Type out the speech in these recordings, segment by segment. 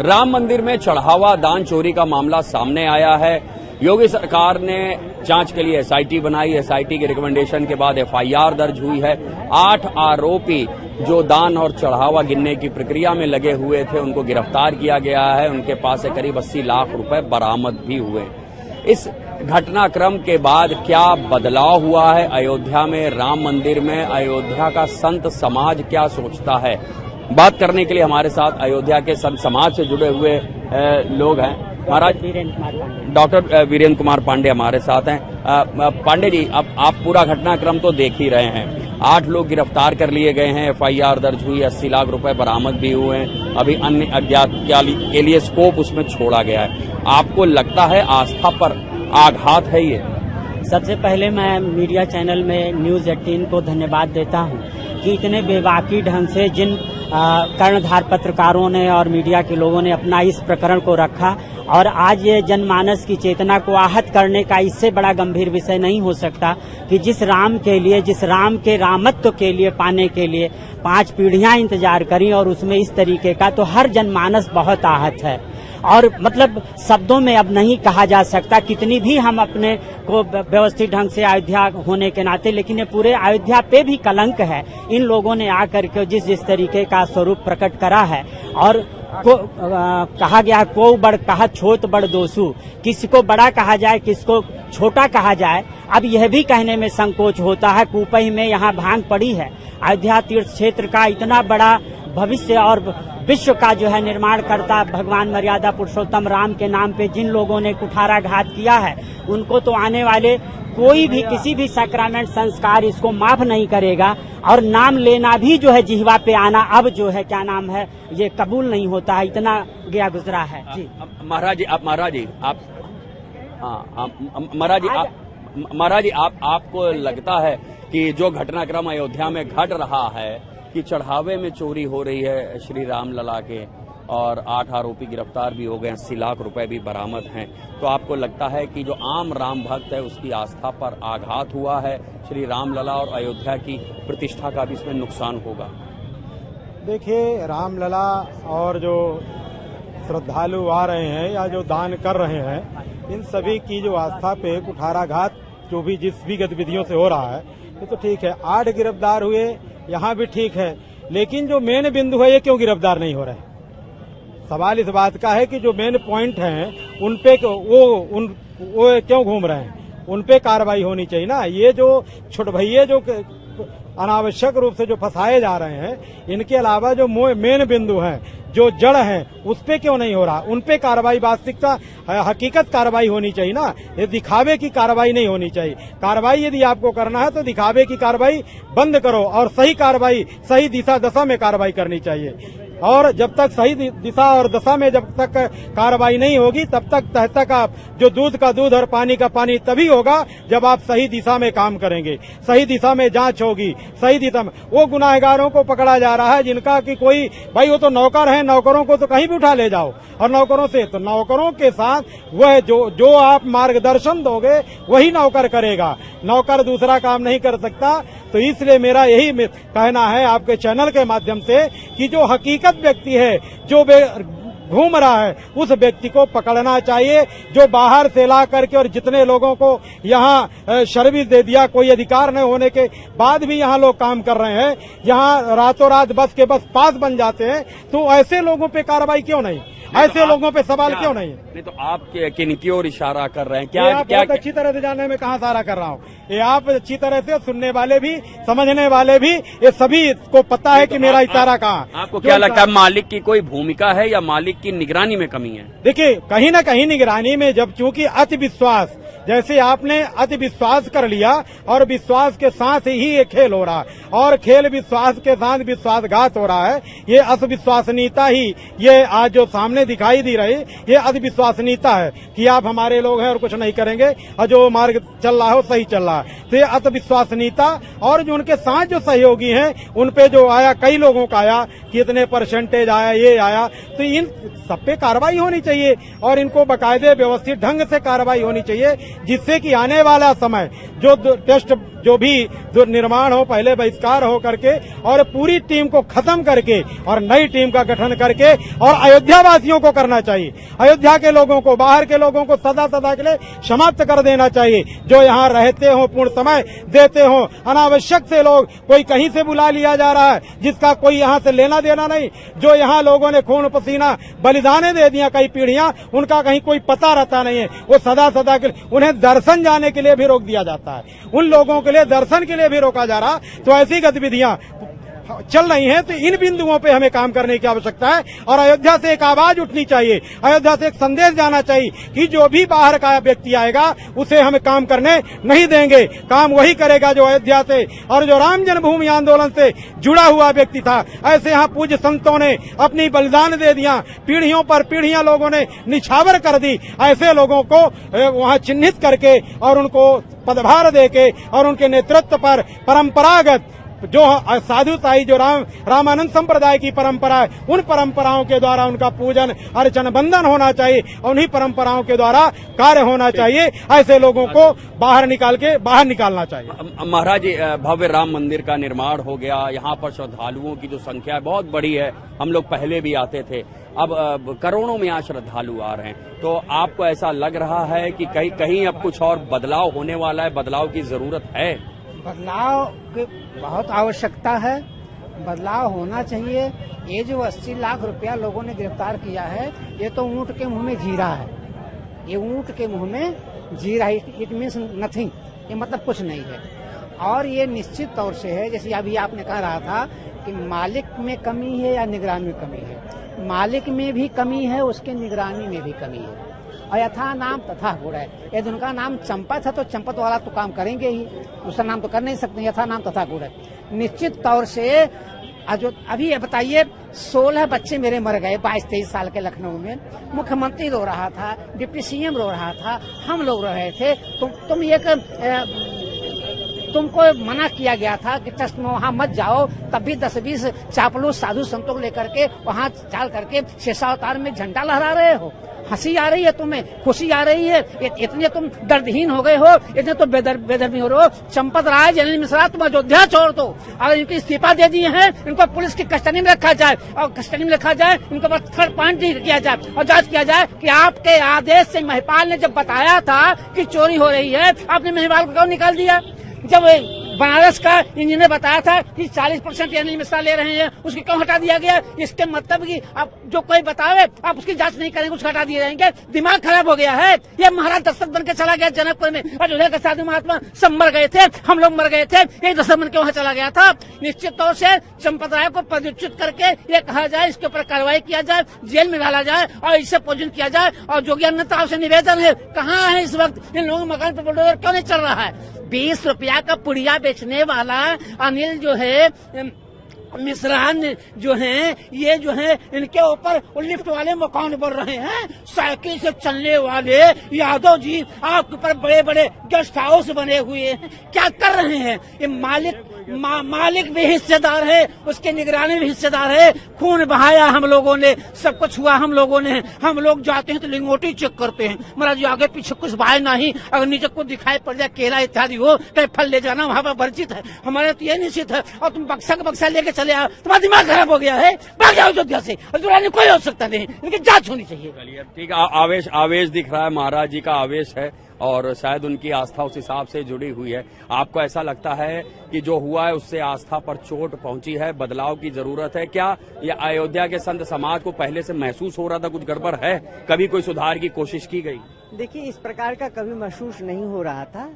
राम मंदिर में चढ़ावा दान चोरी का मामला सामने आया है। योगी सरकार ने जांच के लिए एसआईटी बनाई। एसआईटी के रिकमेंडेशन के बाद एफआईआर दर्ज हुई है। 8 आरोपी जो दान और चढ़ावा गिनने की प्रक्रिया में लगे हुए थे उनको गिरफ्तार किया गया है। उनके पास से करीब 80 लाख रुपए बरामद भी हुए। इस घटनाक्रम के बाद क्या बदलाव हुआ है अयोध्या में, राम मंदिर में, अयोध्या का संत समाज क्या सोचता है, बात करने के लिए हमारे साथ अयोध्या के संत समाज से जुड़े हुए लोग हैं। महाराज डॉक्टर वीरेंद्र कुमार पांडे हमारे साथ हैं। पांडे जी, अब आप पूरा घटनाक्रम तो देख ही रहे हैं। 8 लोग गिरफ्तार कर लिए गए हैं, एफआईआर दर्ज हुई, 80 लाख रुपए बरामद भी हुए हैं। अभी अन्य अज्ञात के लिए स्कोप उसमें छोड़ा गया है। आपको लगता है आस्था पर आघात है ये? सबसे पहले मैं मीडिया चैनल में न्यूज़ 18 को धन्यवाद देता हूं कि इतने बेबाकी ढंग से जिन कर्णधार पत्रकारों ने और मीडिया के लोगों ने अपना इस प्रकरण को रखा और आज ये जनमानस की चेतना को आहत करने का इससे बड़ा गंभीर विषय नहीं हो सकता कि जिस राम के लिए, जिस राम के रामत्व के लिए पाने के लिए 5 पीढ़ियां इंतजार करी और उसमें इस तरीके का, तो हर जनमानस बहुत आहत है। और मतलब शब्दों में अब नहीं कहा जा सकता, कितनी भी हम अपने को व्यवस्थित ढंग से अयोध्या होने के नाते, लेकिन ये पूरे अयोध्या पे भी कलंक है। इन लोगों ने आकर के जिस तरीके का स्वरूप प्रकट करा है और कहा गया को बड़ कहा छोट बड़ दोषु, किसको बड़ा कहा जाए किसको छोटा कहा जाए, अब यह भी कहने में संकोच होता है। कुपही में यहाँ भांग पड़ी है। अयोध्या तीर्थ क्षेत्र का इतना बड़ा भविष्य और विश्व का जो है निर्माण करता भगवान मर्यादा पुरुषोत्तम राम के नाम पे जिन लोगों ने कुठाराघात किया है, उनको तो आने वाले कोई भी किसी भी सैक्रामेंट संस्कार इसको माफ नहीं करेगा। और नाम लेना भी जो है जिह्वा पे आना अब जो है क्या नाम है ये कबूल नहीं होता है। इतना गया गुजरा है जी। महाराज जी आपको लगता है कि जो घटनाक्रम अयोध्या में घट रहा है कि चढ़ावे में चोरी हो रही है श्री राम लला के और 8 आरोपी गिरफ्तार भी हो गए, 80 लाख रुपए भी बरामद हैं, तो आपको लगता है कि जो आम राम भक्त है उसकी आस्था पर आघात हुआ है, श्री राम लला और अयोध्या की प्रतिष्ठा का भी इसमें नुकसान होगा? देखिए, राम लला और जो श्रद्धालु आ रहे हैं या जो दान कर रहे हैं, इन सभी की जो आस्था पे कुठाराघात जो भी जिस भी गतिविधियों से हो रहा है ये तो ठीक है। 8 गिरफ्तार हुए, यहाँ भी ठीक है, लेकिन जो मेन बिंदु है ये क्यों गिरफ्तार नहीं हो रहे? सवाल इस बात का है कि जो मेन पॉइंट हैं उन पे वो क्यों घूम रहे हैं, उन पे कार्रवाई होनी चाहिए ना। ये जो छोट भैये जो अनावश्यक रूप से जो फंसाए जा रहे हैं, इनके अलावा जो मेन बिंदु हैं, जो जड़ हैं, उस पे क्यों नहीं हो रहा? उन पे कार्रवाई, वास्तविकता हकीकत कार्रवाई होनी चाहिए ना। ये दिखावे की कार्रवाई नहीं होनी चाहिए। कार्रवाई यदि आपको करना है तो दिखावे की कार्रवाई बंद करो और सही कार्रवाई, सही दिशा दशा में कार्रवाई करनी चाहिए। और जब तक सही दिशा और दशा में जब तक कार्रवाई नहीं होगी तब तक आप जो दूध का दूध और पानी का पानी तभी होगा जब आप सही दिशा में काम करेंगे, सही दिशा में जांच होगी, सही दिशा में। वो गुनाहगारों को पकड़ा जा रहा है जिनका कि कोई भाई वो तो नौकर है, नौकरों को तो कहीं भी उठा ले जाओ, और नौकरों से तो नौकरों के साथ वह जो आप मार्गदर्शन दोगे वही नौकर करेगा, नौकर दूसरा काम नहीं कर सकता। तो इसलिए मेरा यही कहना है आपके चैनल के माध्यम से कि जो हकीकत व्यक्ति है, जो घूम रहा है, उस व्यक्ति को पकड़ना चाहिए। जो बाहर से ला करके और जितने लोगों को यहाँ सर्विस दे दिया, कोई अधिकार न होने के बाद भी यहाँ लोग काम कर रहे हैं, यहाँ रातों रात बस के बस पास बन जाते हैं, तो ऐसे लोगों पे कार्रवाई क्यों नहीं? ऐसे लोगों पे सवाल क्यों नहीं? नहीं तो आप किन की ओर इशारा कर रहे हैं? क्या बहुत अच्छी तरह से जानने में कहाँ इशारा कर रहा हूँ? ये आप अच्छी तरह से सुनने वाले भी, समझने वाले भी, ये सभी को पता है कि मेरा इशारा कहाँ। आपको क्या लगता है, मालिक की कोई भूमिका है या मालिक की निगरानी में कमी है? देखिए, कहीं न कहीं निगरानी में, जब चूंकि अति विश्वास, जैसे आपने अति विश्वास कर लिया और विश्वास के साथ ही ये खेल हो रहा है, और खेल विश्वास के साथ विश्वासघात हो रहा है। ये अविश्वसनीयता ही ये आज जो सामने दिखाई दी रही, ये अविश्वसनीयता है कि आप हमारे लोग हैं और कुछ नहीं करेंगे, और जो मार्ग चल रहा है सही चल रहा है। तो ये अविश्वसनीयता, और जो उनके साथ जो सहयोगी हैं उन पे जो आया, कई लोगों का आया, कितने परसेंटेज आया, ये आया, तो इन सब पे कार्रवाई होनी चाहिए और इनको बाकायदे व्यवस्थित ढंग से कार्रवाई होनी चाहिए, जिससे कि आने वाला समय जो टेस्ट जो भी निर्माण हो पहले बहिष्कार हो करके और पूरी टीम को खत्म करके और नई टीम का गठन करके और अयोध्या वासियों को करना चाहिए। अयोध्या के लोगों को, बाहर के लोगों को सदा सदा के लिए समाप्त कर देना चाहिए। जो यहाँ रहते हो, पूर्ण समय देते हो, अनावश्यक से लोग कोई कहीं से बुला लिया जा रहा है जिसका कोई यहाँ से लेना देना नहीं। जो यहाँ लोगों ने खून पसीना बलिदाने दे दिया कई पीढ़ियां, उनका कहीं कोई पता रहता नहीं है। वो सदा सदा के उन्हें दर्शन जाने के लिए भी रोक दिया जाता है, उन लोगों के लिए दर्शन के लिए भी रोका जा रहा। तो ऐसी गतिविधियां चल रही हैं, तो इन बिंदुओं पे हमें काम करने की आवश्यकता है और अयोध्या से एक आवाज उठनी चाहिए, अयोध्या से एक संदेश जाना चाहिए कि जो भी बाहर का व्यक्ति आएगा उसे हम काम करने नहीं देंगे। काम वही करेगा जो अयोध्या से और जो राम जन्मभूमि आंदोलन से जुड़ा हुआ व्यक्ति था। ऐसे यहाँ पूज्य संतों ने अपनी बलिदान दे दिया, पीढ़ियों पर पीढ़ियां लोगों ने निछावर कर दी। ऐसे लोगों को वहाँ चिन्हित करके और उनको पदभार देके और उनके नेतृत्व पर परंपरागत जो साधुताई, जो रामानंद संप्रदाय की परंपरा है, उन परंपराओं के द्वारा उनका पूजन अर्चन बंदन होना चाहिए और उन्हीं परंपराओं के द्वारा कार्य होना चाहिए। ऐसे लोगों को बाहर निकालना चाहिए। महाराज जी, भव्य राम मंदिर का निर्माण हो गया, यहाँ पर श्रद्धालुओं की जो संख्या है बहुत बड़ी है। हम लोग पहले भी आते थे, अब करोड़ों में यहाँ श्रद्धालु आ रहे हैं। तो आपको ऐसा लग रहा है कि कहीं अब कुछ और बदलाव होने वाला है, बदलाव की जरूरत है? बदलाव की बहुत आवश्यकता है, बदलाव होना चाहिए। ये जो 80 लाख रुपया लोगों ने गिरफ्तार किया है, ये तो ऊंट के मुंह में जीरा है। ये ऊंट के मुंह में जीरा, इट मीन्स नथिंग, ये मतलब कुछ नहीं है। और ये निश्चित तौर से है, जैसे अभी आपने कह रहा था कि मालिक में कमी है या निगरानी में कमी है। मालिक में भी कमी है, उसके निगरानी में भी कमी है। और यथा नाम तथा गुण है। यदि उनका नाम चंपत है तो चंपत वाला तो काम करेंगे ही, दूसरा नाम तो कर नहीं सकते। यथा नाम तथा गुण है। निश्चित तौर से जो अभी बताइए 16 बच्चे मेरे मर गए 22-23 साल के लखनऊ में। मुख्यमंत्री रो रहा था, डिप्टी सीएम रो रहा था, हम लोग रो रहे थे। तुमको मना किया गया था कि ट्रस्ट में वहाँ मत जाओ, तब भी 10-20 चापलूस साधु संतों को लेकर के वहाँ चाल करके शेषावतार में झंडा लहरा रहे हो। हंसी आ रही है तुम्हें, खुशी आ रही है, इतने तुम दर्दहीन हो गए हो, इतने तो बेदर्मी हो रहे हो। चंपत राय, जनरल मिश्रा, तुम अयोध्या छोड़ दो और इनकी इस्तीफा दे दिए हैं। इनको पुलिस की कस्टडी में रखा जाए और कस्टडी में रखा जाए, इनको बस थर्ड पॉइंट किया जाए और जांच किया जाए कि आपके आदेश से महिपाल ने जब बताया था कि चोरी हो रही है, आपने महिपाल को क्यों निकाल दिया? जब बनारस का इंजीनियर बताया था कि 40% जनरल मिश्रा ले रहे हैं, उसको क्यों हटा दिया गया? इसके मतलब कि आप जो कोई बतावे आप उसकी जांच नहीं करेंगे, उसको हटा दिए जाएंगे। दिमाग खराब हो गया है। ये महाराज दशरथ बन के चला गया जनकपुर में, अयोध्या के साधु महात्मा सब मर गए थे, हम लोग मर गए थे, ये दशरथ बन के वहाँ चला गया था। निश्चित तौर से चंपत राय को पदच्युत करके ये कहा जाए, इसके ऊपर कार्रवाई किया जाए, जेल में डाला जाए और इसे पूजन किया जाए। और जोगी अन्नता से निवेदन है, कहाँ है इस वक्त इन लोगों मकान पर बुलडोजर क्यों नहीं चल रहा है? 20 रुपया का पुड़िया बेचने वाला अनिल जो है, मिश्रान जो हैं, ये जो है इनके ऊपर लिफ्ट वाले मकान बन रहे हैं, साइकिल से चलने वाले यादव जी आपके ऊपर बड़े बड़े गेस्ट हाउस बने हुए हैं। क्या कर रहे हैं? ये मालिक भी हिस्सेदार है, उसके निगरानी भी हिस्सेदार है। खून बहाया हम लोगों ने, सब कुछ हुआ हम लोगों ने। हम लोग जाते हैं तो लिंगोटी चेक करते हैं, महाराज आगे पीछे कुछ बाय नहीं, अगर नीचे को दिखाई पड़ जाए केला इत्यादि हो, कहीं फल ले जाना वहाँ पर वर्जित है। हमारे तो ये निश्चित है। और तुम बक्सा लेके चले आओ, तुम्हारा दिमाग खराब हो गया है, भाग जाओ अयोध्या से। दुरानी कोई हो सकता नहीं, इनकी जांच होनी चाहिए। ठीक है, आवेश दिख रहा है, महाराज जी का आवेश है और शायद उनकी आस्था उस हिसाब से जुड़ी हुई है। आपको ऐसा लगता है कि जो हुआ है उससे आस्था पर चोट पहुंची है, बदलाव की जरूरत है? क्या ये अयोध्या के संत समाज को पहले से महसूस हो रहा था कुछ गड़बड़ है? कभी कोई सुधार की कोशिश की गई? देखिए, इस प्रकार का कभी महसूस नहीं हो रहा था।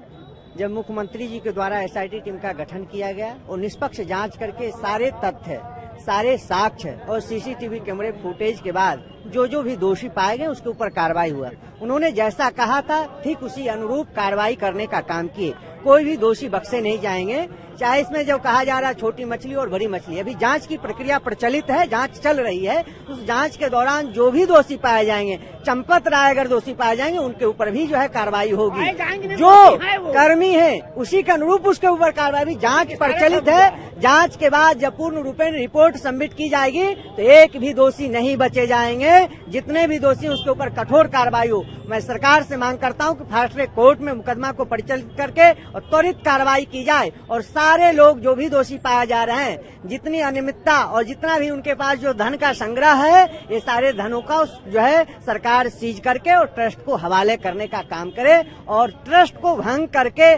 जब मुख्यमंत्री जी के द्वारा एसआईटी टीम का गठन किया गया और निष्पक्ष जांच करके सारे तथ्य, सारे साक्ष्य और सीसीटीवी कैमरे फुटेज के बाद जो भी दोषी पाए गए उसके ऊपर कार्रवाई हुआ। उन्होंने जैसा कहा था ठीक उसी अनुरूप कार्रवाई करने का काम किए। कोई भी दोषी बख्शे नहीं जाएंगे। चाहे इसमें जो कहा जा रहा है छोटी मछली और बड़ी मछली, अभी जांच की प्रक्रिया प्रचलित है, जांच चल रही है। उस जांच के दौरान जो भी दोषी पाए जाएंगे, चंपत राय अगर दोषी पाए जाएंगे, उनके ऊपर भी जो है कार्रवाई होगी। जो कर्मी है उसी के अनुरूप उसके ऊपर कार्रवाई। जांच प्रचलित है। जांच के बाद जब पूर्ण रूपेण रिपोर्ट सबमिट की जाएगी तो एक भी दोषी नहीं बचे जाएंगे। जितने भी दोषी उसके ऊपर कठोर कार्रवाई हो। मैं सरकार से मांग करता हूं कि फास्ट ट्रैक कोर्ट में मुकदमा को परिचालित करके और त्वरित कार्रवाई की जाए और सारे लोग जो भी दोषी पाए जा रहे हैं, जितनी अनियमितता और जितना भी उनके पास जो धन का संग्रह है, ये सारे धनों का जो है सरकार सीज करके और ट्रस्ट को हवाले करने का काम करे और ट्रस्ट को भंग करके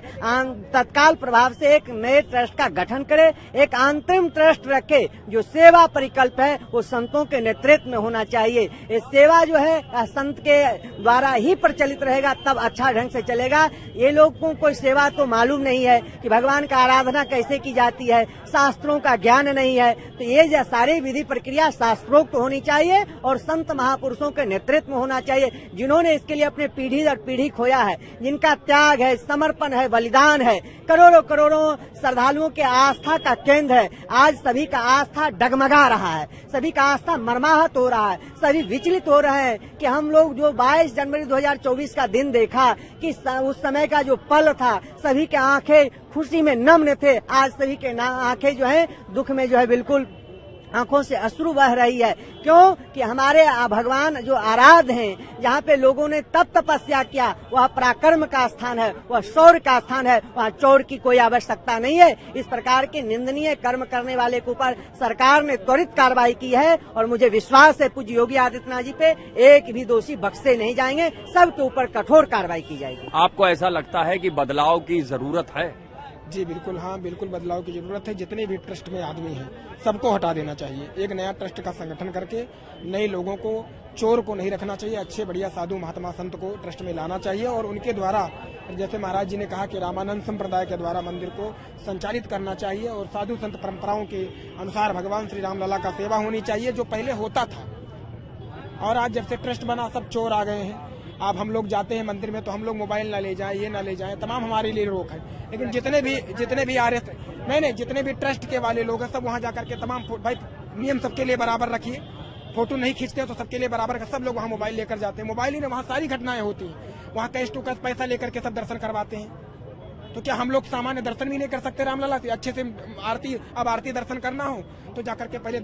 तत्काल प्रभाव से एक नए ट्रस्ट का गठन करे, एक अंतरिम ट्रस्ट रखे जो सेवा परिकल्प है वो संतों के नेतृत्व में होना चाहिए। ये सेवा जो है संत के द्वारा ही प्रचलित रहेगा, तब अच्छा ढंग से चलेगा। ये लोगों को सेवा तो मालूम नहीं है कि भगवान का आराधना कैसे की जाती है, शास्त्रों का ज्ञान नहीं है, तो ये सारी विधि प्रक्रिया शास्त्रोक्त होनी चाहिए और संत महापुरुषों के नेतृत्व में होना चाहिए, जिन्होंने इसके लिए अपने पीढ़ी दर पीढ़ी खोया है, जिनका त्याग है, समर्पण है, बलिदान है, करोड़ों करोड़ों श्रद्धालुओं के आस्था का केंद्र है। आज सभी का आस्था डगमगा रहा है, सभी का आस्था मर्माहत हो रहा है, सभी विचलित हो रहे हैं कि हम लोग जो 22 जनवरी 2024 का दिन देखा कि उस समय का जो पल था, सभी के आंखें खुशी में नम्र थे, आज सभी के आंखें जो है दुख में जो है बिल्कुल आंखों से अश्रु बह रही है। क्यों कि हमारे भगवान जो आराध्य हैं, जहाँ पे लोगों ने तप तपस्या किया, वह पराक्रम का स्थान है, वह शौर्य का स्थान है, वहाँ चोर की कोई आवश्यकता नहीं है। इस प्रकार के निंदनीय कर्म करने वाले के ऊपर सरकार ने त्वरित कार्रवाई की है और मुझे विश्वास है पूज्य योगी आदित्यनाथ जी पे एक भी दोषी बख्शे नहीं जाएंगे, सबके ऊपर कठोर कार्रवाई की जाएगी। आपको ऐसा लगता है कि बदलाव की जरूरत है? जी बिल्कुल, हाँ बिल्कुल बदलाव की जरूरत है। जितने भी ट्रस्ट में आदमी हैं सबको हटा देना चाहिए, एक नया ट्रस्ट का संगठन करके नए लोगों को, चोर को नहीं रखना चाहिए, अच्छे बढ़िया साधु महात्मा संत को ट्रस्ट में लाना चाहिए और उनके द्वारा, जैसे महाराज जी ने कहा कि रामानंद संप्रदाय के द्वारा मंदिर को संचालित करना चाहिए और साधु संत परंपराओं के अनुसार भगवान श्री राम लला का सेवा होनी चाहिए, जो पहले होता था। और आज जब से ट्रस्ट बना सब चोर आ गए हैं। अब हम लोग जाते हैं मंदिर में तो हम लोग मोबाइल ना ले जाएं, ये ना ले जाएं, तमाम हमारे लिए रोक है। लेकिन जितने भी जितने भी ट्रस्ट के वाले लोग हैं सब वहाँ जाकर के तमाम, भाई नियम सबके लिए बराबर रखिए, फोटो नहीं खींचते तो सबके लिए बराबर का, सब लोग वहाँ मोबाइल लेकर जाते हैं, मोबाइल ही में वहाँ सारी घटनाएं होती हैं, वहाँ कैश टू कैश पैसा लेकर के सब दर्शन करवाते हैं। तो क्या हम लोग सामान्य दर्शन भी नहीं कर सकते रामलला से? अच्छे से आरती दर्शन करना हो तो जाकर के पहले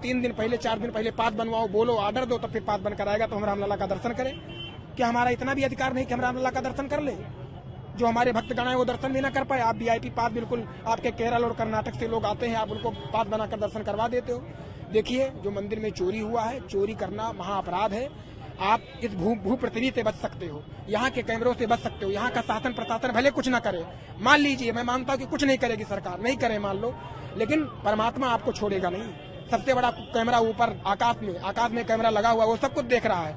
3 दिन पहले 4 दिन पहले पात बनवाओ, बोलो ऑर्डर दो, तब फिर पात बनकर आएगा तो हम रामलला का दर्शन करें। क्या हमारा इतना भी अधिकार नहीं कि हम रामलला का दर्शन कर ले? जो हमारे भक्तगण है वो दर्शन भी ना कर पाए। आप VIP पात, बिल्कुल आपके केरल और कर्नाटक से लोग आते हैं, आप उनको पात बनाकर दर्शन करवा देते हो। देखिए, जो मंदिर में चोरी हुआ है, चोरी करना महाअपराध है। आप इस भू पृथ्वी से बच सकते हो, यहाँ के कैमरों से बच सकते हो, यहाँ का शासन प्रशासन भले कुछ ना करे, मान लीजिए, मैं मानता हूँ कि कुछ नहीं करेगी सरकार, नहीं करे मान लो, लेकिन परमात्मा आपको छोड़ेगा नहीं। सबसे बड़ा कैमरा ऊपर आकाश में कैमरा लगा हुआ, वो सब कुछ देख रहा है।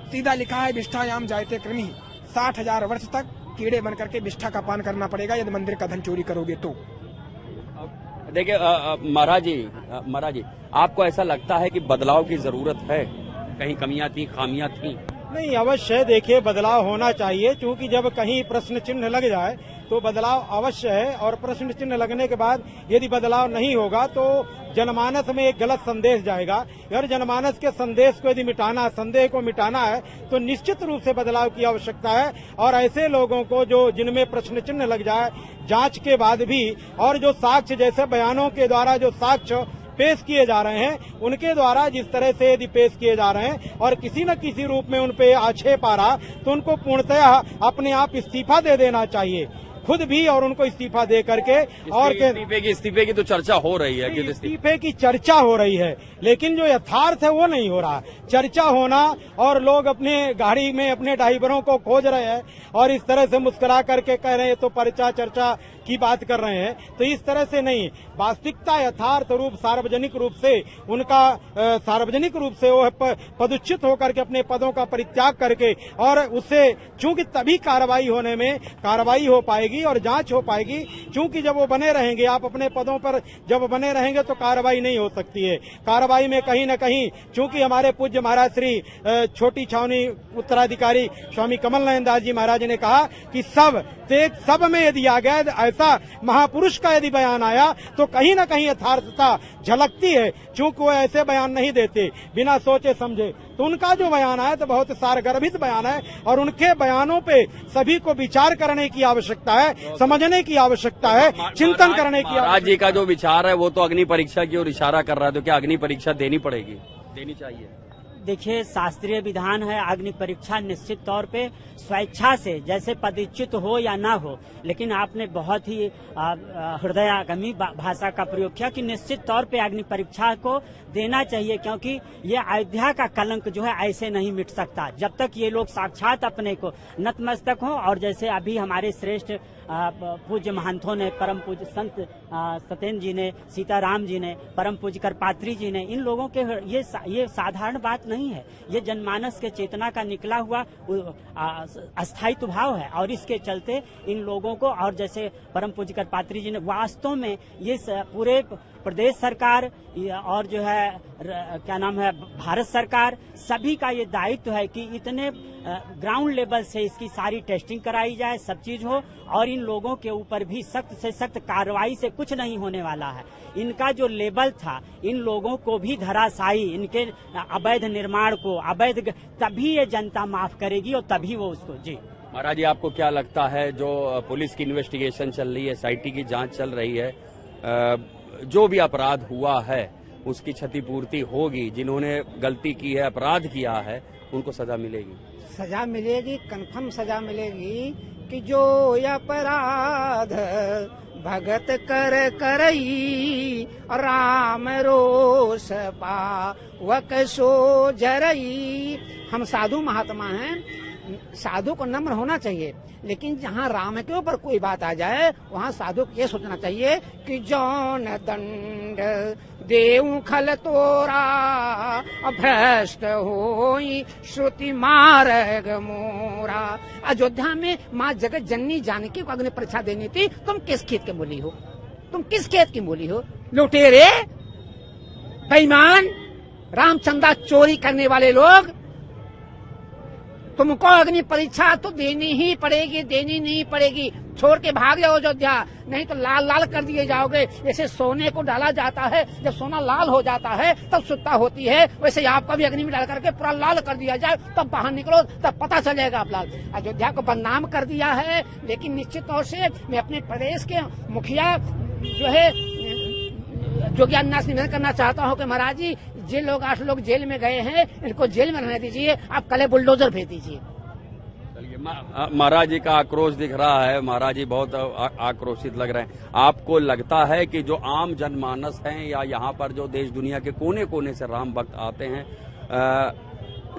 सीधा लिखा है विष्ठायाम जायते कृमि, 60,000 वर्ष तक कीड़े बनकर के विष्ठा का पान करना पड़ेगा यदि मंदिर का धन चोरी करोगे तो। देखिए महाराज जी, आपको ऐसा लगता है कि बदलाव की जरूरत है? कहीं कमियां थी, खामियां थी? नहीं, अवश्य देखिए बदलाव होना चाहिए, क्योंकि जब कहीं प्रश्न चिन्ह लग जाए तो बदलाव अवश्य है। और प्रश्न चिन्ह लगने के बाद यदि बदलाव नहीं होगा तो जनमानस में एक गलत संदेश जाएगा, और जनमानस के संदेश को यदि मिटाना, संदेह को मिटाना है तो निश्चित रूप से बदलाव की आवश्यकता है। और ऐसे लोगों को जो जिनमें प्रश्न चिन्ह लग जाए जांच के बाद भी, और जो साक्ष्य, जैसे बयानों के द्वारा जो साक्ष्य पेश किए जा रहे हैं, उनके द्वारा जिस तरह से यदि पेश किए जा रहे हैं और किसी न किसी रूप में उन पे आक्षेप आ रहा तो उनको पूर्णतः अपने आप इस्तीफा दे देना चाहिए, खुद भी, और उनको इस्तीफा दे करके। और इस्तीफे की तो चर्चा हो रही है कि इस्तीफे की चर्चा हो रही है, लेकिन जो यथार्थ है वो नहीं हो रहा। चर्चा होना और लोग अपने गाड़ी में अपने ड्राइवरों को खोज रहे हैं और इस तरह से मुस्कुरा करके कह रहे हैं तो परिचय चर्चा की बात कर रहे हैं, तो इस तरह से नहीं। वास्तविकता, यथार्थ रूप, सार्वजनिक रूप से उनका सार्वजनिक रूप से वो पदच्युत होकर के अपने पदों का परित्याग करके, और उससे चूंकि तभी कार्रवाई हो पाएगी और जांच हो पाएगी, क्योंकि जब वो बने रहेंगे, आप अपने पदों पर जब बने रहेंगे तो कार्रवाई नहीं हो सकती है। कार्रवाई में कहीं न कहीं, चूंकि हमारे पूज्य महाराज श्री छोटी छावनी उत्तराधिकारी स्वामी कमल नयन दास जी महाराज ने कहा कि सब में यदि आ गया, ऐसा महापुरुष का यदि बयान आया तो कहीं न कहीं यथार्थता झलकती है। चूंकि वो ऐसे बयान नहीं देते बिना सोचे समझे, तो उनका जो बयान आया तो बहुत सारगर्भित बयान है, और उनके बयानों पे सभी को विचार करने की आवश्यकता है, समझने की आवश्यकता है, चिंतन करने की। महाराज जी का जो विचार है वो तो अग्नि परीक्षा की ओर इशारा कर रहा है, तो क्या अग्नि परीक्षा देनी पड़ेगी, देनी चाहिए? देखिए शास्त्रीय विधान है, अग्नि परीक्षा निश्चित तौर पे स्वेच्छा से, जैसे पदच्युत हो या ना हो, लेकिन आपने बहुत ही हृदयागमी भाषा का प्रयोग किया कि निश्चित तौर पे अग्नि परीक्षा को देना चाहिए, क्योंकि ये अयोध्या का कलंक जो है ऐसे नहीं मिट सकता जब तक ये लोग साक्षात अपने को नतमस्तक हो। और जैसे अभी हमारे श्रेष्ठ पूज्य महंतों ने, परम पूज्य संत सत्येंद्र जी ने, सीताराम जी ने, परम पूज्य करपात्री जी ने, इन लोगों के ये साधारण बात नहीं है, ये जनमानस के चेतना का निकला हुआ अस्थायित्व भाव है। और इसके चलते इन लोगों को, और जैसे परम पूज्य करपात्री जी ने, वास्तव में ये पूरे प्रदेश सरकार और जो है क्या नाम है भारत सरकार, सभी का ये दायित्व है कि इतने ग्राउंड लेवल से इसकी सारी टेस्टिंग कराई जाए, सब चीज हो, और इन लोगों के ऊपर भी सख्त से सख्त कार्रवाई से कुछ नहीं होने वाला है। इनका जो लेवल था, इन लोगों को भी धराशायी, इनके अवैध निर्माण को, अवैध, तभी ये जनता माफ करेगी और तभी वो उसको। जी महाराज जी, आपको क्या लगता है, जो पुलिस की इन्वेस्टिगेशन चल रही है, एसआईटी की जांच चल रही है, जो भी अपराध हुआ है उसकी क्षतिपूर्ति होगी? जिन्होंने गलती की है, अपराध किया है, उनको सजा मिलेगी? सजा मिलेगी, कन्फर्म सजा मिलेगी कि जो अपराध भगत कर करई, राम रोष पावक सो जरई। हम साधु महात्मा हैं, साधु को नम्र होना चाहिए, लेकिन जहाँ राम के ऊपर कोई बात आ जाए वहाँ साधु को ये सोचना चाहिए कि जौन दंड देऊ खल तोरा, भ्रष्ट होई श्रुति मार्ग मोरा। अयोध्या में माँ जगत जननी जानकी को अग्नि परीक्षा देनी थी, तुम किस खेत के मूली हो? तुम किस खेत की मूली हो? लुटेरे, बेईमान, रामचंदा चोरी करने वाले लोग, तुमको अग्नि परीक्षा तो देनी ही पड़ेगी, देनी नहीं पड़ेगी। छोड़ के भाग जाओ अयोध्या, नहीं तो लाल लाल कर दिए जाओगे। जैसे सोने को डाला जाता है, जब सोना लाल हो जाता है तब सुत्ता होती है, वैसे आपका भी अग्नि में डाल करके पूरा लाल कर दिया जाए, तब बाहर निकलो, तब पता चलेगा आप लाल। अयोध्या को बदनाम कर दिया है, लेकिन निश्चित तौर से मैं अपने प्रदेश के मुखिया जो है योगी आदित्यनाथ से निवेदन करना चाहता हूँ कि महाराज जी, जे लोग 8 लोग जेल में गए हैं, इनको जेल में रहने दीजिए, आप कल बुलडोजर भेज दीजिए। महाराज जी का आक्रोश दिख रहा है, महाराज जी बहुत आक्रोशित लग रहे हैं। आपको लगता है कि जो आम जनमानस हैं या यहाँ पर जो देश दुनिया के कोने कोने से राम भक्त आते हैं,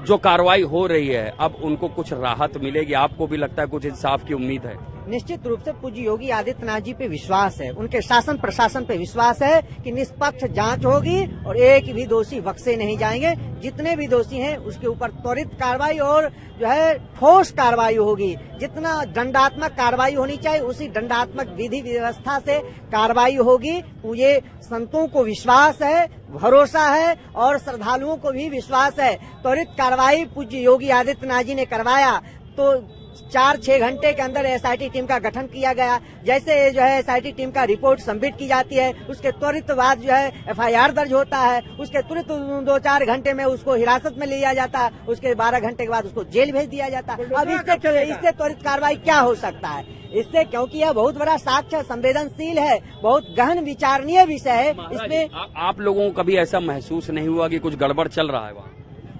जो कार्रवाई हो रही है, अब उनको कुछ राहत मिलेगी? आपको भी लगता है कुछ इंसाफ की उम्मीद है? निश्चित रूप से पूज्य योगी आदित्यनाथ जी पे विश्वास है, उनके शासन प्रशासन पे विश्वास है कि निष्पक्ष जांच होगी और एक भी दोषी बख्शे नहीं जाएंगे। जितने भी दोषी हैं उसके ऊपर त्वरित कार्रवाई और जो है ठोस कार्रवाई होगी। जितना दंडात्मक कार्रवाई होनी चाहिए उसी दंडात्मक विधि व्यवस्था से कार्रवाई होगी। ये संतों को विश्वास है, भरोसा है और श्रद्धालुओं को भी विश्वास है। त्वरित कार्रवाई पूज्य योगी आदित्यनाथ जी ने करवाया तो 4-6 घंटे के अंदर एसआईटी टीम का गठन किया गया। जैसे जो है एसआईटी टीम का रिपोर्ट सबमिट की जाती है, उसके त्वरित बाद जो है एफआईआर दर्ज होता है, उसके तुरंत 2-4 घंटे में उसको हिरासत में लिया जाता है, उसके 12 घंटे के बाद उसको जेल भेज दिया जाता है। अब इससे त्वरित कार्रवाई क्या हो सकता है? इससे, क्योंकि यह बहुत बड़ा साक्ष्य संवेदनशील है, बहुत गहन विचारणीय विषय है। इसमें आप लोगों को कभी ऐसा महसूस नहीं हुआ कि कुछ गड़बड़ चल रहा है वहाँ?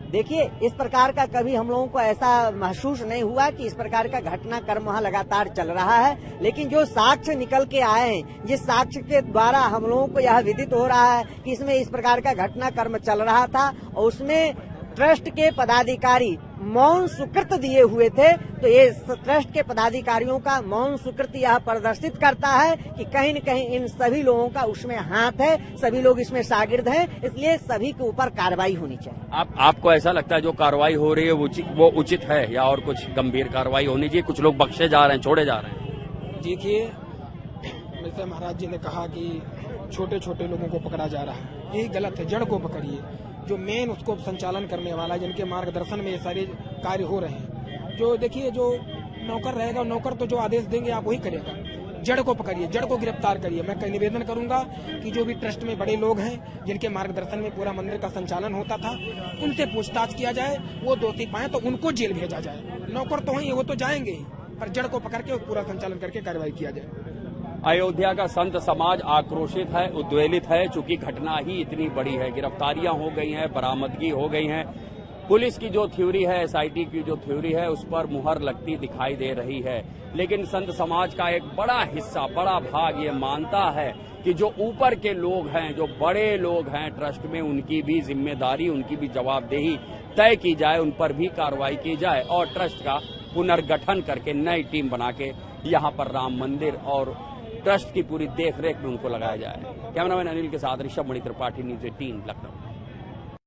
देखिए, इस प्रकार का कभी हम लोगों को ऐसा महसूस नहीं हुआ कि इस प्रकार का घटनाक्रम वहाँ लगातार चल रहा है। लेकिन जो साक्ष्य निकल के आए हैं, जिस साक्ष्य के द्वारा हम लोगों को यह विदित हो रहा है कि इसमें इस प्रकार का घटनाक्रम चल रहा था और उसमें ट्रस्ट के पदाधिकारी मौन स्वीकृत दिए हुए थे, तो ये ट्रस्ट के पदाधिकारियों का मौन स्वीकृति यह प्रदर्शित करता है कि कहीं न कहीं इन सभी लोगों का उसमें हाथ है, सभी लोग इसमें शागिर्द हैं, इसलिए सभी के ऊपर कार्रवाई होनी चाहिए। आपको ऐसा लगता है जो कार्रवाई हो रही है वो उचित है या और कुछ गंभीर कार्रवाई होनी चाहिए? कुछ लोग बख्शे जा रहे हैं, छोड़े जा रहे हैं। देखिए, जैसे महाराज जी ने कहा कि छोटे छोटे लोगों को पकड़ा जा रहा है, यही गलत है। जड़ को पकड़िए, जो मेन उसको संचालन करने वाला, जिनके मार्गदर्शन में ये सारे कार्य हो रहे हैं। जो देखिए, जो नौकर रहेगा, नौकर तो जो आदेश देंगे आप वही करेगा। जड़ को पकड़िए, जड़ को गिरफ्तार करिए। मैं निवेदन करूंगा कि जो भी ट्रस्ट में बड़े लोग हैं, जिनके मार्गदर्शन में पूरा मंदिर का संचालन होता था, उनसे पूछताछ किया जाए, वो दोषी पाए तो उनको जेल भेजा जाए। नौकर तो हैं, वो तो जाएंगे ही, पर जड़ को पकड़ के पूरा संचालन करके कार्रवाई किया जाए। अयोध्या का संत समाज आक्रोशित है, उद्वेलित है, चूंकि घटना ही इतनी बड़ी है। गिरफ्तारियां हो गई हैं, बरामदगी हो गई हैं, पुलिस की जो थ्योरी है, एसआईटी की जो थ्योरी है, उस पर मुहर लगती दिखाई दे रही है। लेकिन संत समाज का एक बड़ा हिस्सा, बड़ा भाग ये मानता है कि जो ऊपर के लोग हैं, जो बड़े लोग हैं ट्रस्ट में, उनकी भी जिम्मेदारी, उनकी भी जवाबदेही तय की जाए, उन पर भी कार्रवाई की जाए और ट्रस्ट का पुनर्गठन करके नई टीम बना के यहाँ पर राम मंदिर और ट्रस्ट की पूरी देखरेख में उनको लगाया जाए। कैमरामैन अनिल के साथ ऋषभ मणि त्रिपाठी, न्यूज़ 18 लखनऊ।